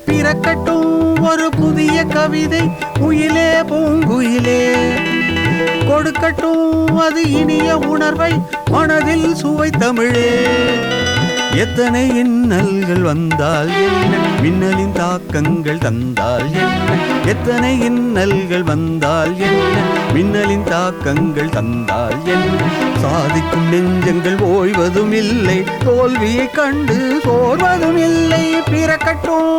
பிறக்கட்டும் ஒரு புதிய கவிதை குயிலே பூங்குயிலே, கொடுக்கட்டும் அது இனிய உணர்வை மனதில் சுவை தமிழே. எத்தனை இன்னல்கள் வந்தால் என்ன, மின்னலின் தாக்கங்கள் தந்தால் என்ன. எத்தனை இன்னல்கள் வந்தால் என்ன, மின்னலின் தாக்கங்கள் தந்தால் என்ன. சாதிக்கும் நெஞ்சங்கள் ஓய்வதும் இல்லை, தோல்வியை கண்டு சோர்வதும் இல்லை. பிறக்கட்டும்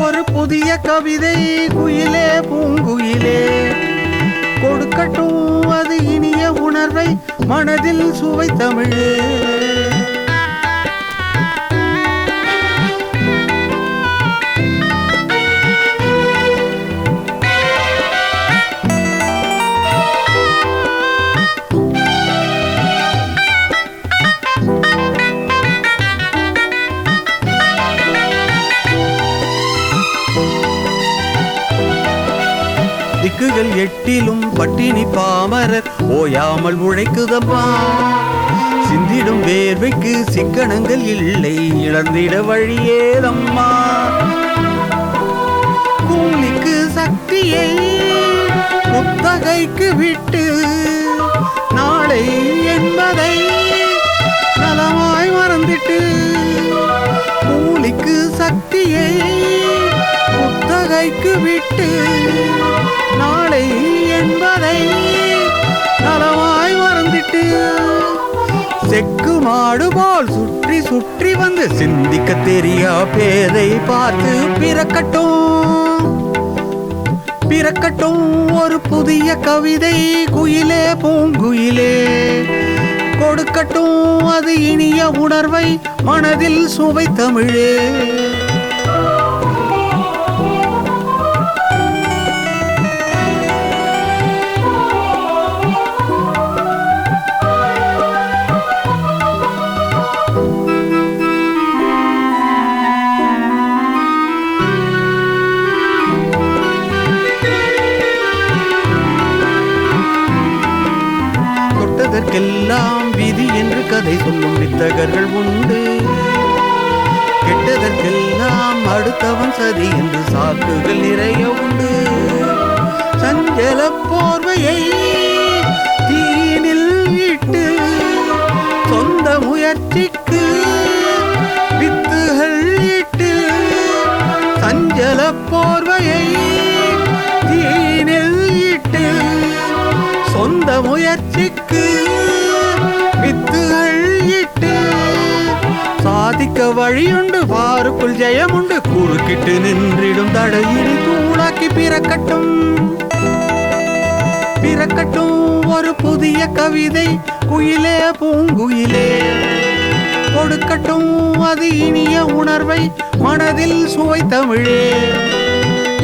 ஒரு புதிய கவிதை குயிலே பூங்குயிலே, கொடுக்கட்டும் அது இனிய உணர்வை மனதில் சுவை தமிழே. திக்குகள் எட்டிலும் பட்டினி பாமரர் ஓயாமல் உழைக்குதம்மா. சிந்திடும் வேர்வைக்கு சிக்கனங்கள் இல்லை, இழந்திட வழியேதம்மா. கூலிக்கு சக்தியை குத்தகைக்கு விட்டு நாளை என்பதை நலமாய் மறந்திட்டு. கூலிக்கு சக்தியை குத்தகைக்கு விட்டு நாளை என்பதை நலமாய் மறந்திட்டு. செக்கு மாடு போல் சுற்றி சுற்றி வந்து சிந்திக்க தெரியா பேதை பார்த்து பிறக்கட்டும். பிறக்கட்டும் ஒரு புதிய கவிதை குயிலே பூங்குயிலே, கொடுக்கட்டும் அது இனிய உணர்வை மனதில் சுவை தமிழே. கெட்டதற்கெல்லாம் விதி என்று கதை சொல்லும் வித்தகர்கள் உண்டு, கெட்டதற்கெல்லாம் அடுத்தவன் சதி என்று சாக்குகள் நிறைய உண்டு. சஞ்சல போர்வையை தீனில் இட்டு சொந்த முயற்சிக்கு வித்துகள் இட்டு. சஞ்சல போர்வையை தீனில் இட்டு சொந்த முயற்சிக்கு வித்துகள் இட்டு. சாதிக்க வழியுண்டு பாருக்குள் ஜெயமுண்டு, குறுக்கிட்டு நின்றிடும் தடையினை தூளாக்கி பிறக்கட்டும். பிறக்கட்டும் ஒரு புதிய கவிதை குயிலே பூங்குயிலே, கொடுக்கட்டும் அது இனிய உணர்வை மனதில் சுவை தமிழே.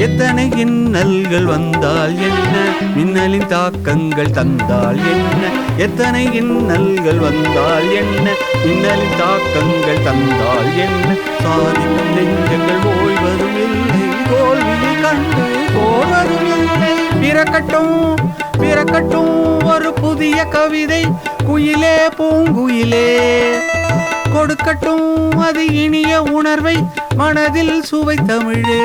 எத்தனை இன்னல்கள் வந்தால் என்ன, மின்னலின் தாக்கங்கள் தந்தால் என்ன. எத்தனை இன்னல்கள் வந்தால் என்ன, மின்னலின் தாக்கங்கள் தந்தால் என்ன. சாதிக்கும் நெஞ்சங்கள் ஓய்வதும் இல்லை, தோல்வியை கண்டு போவதும் இல்லை. பிறக்கட்டும் பிறக்கட்டும் ஒரு புதிய கவிதை குயிலே பூங்குயிலே, கொடுக்கட்டும் அது இனிய உணர்வை மனதில் சுவை தமிழே.